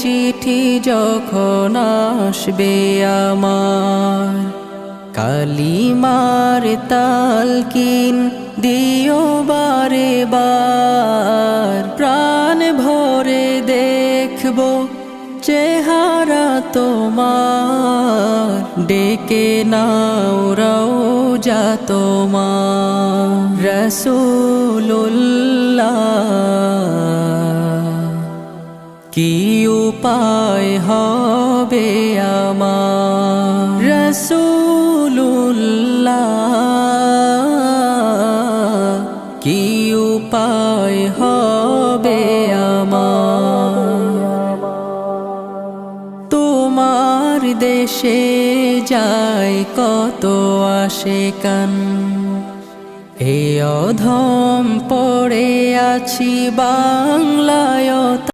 চিঠি যখন আসবে আমার, কালিমার তালকিন দিও বারে বার। প্রাণ ভরে দেখবো চেহারা তোমার, ডেকে নাও রওজা তোমার। রাসূলুল্লাহ কি উপায় হবে আমার, রাসূলুল্লাহ কি উপায় হবে আমার। তোমার দেশে যায় কত আশিকান, এ অধম পড়ে আছি বাংলায়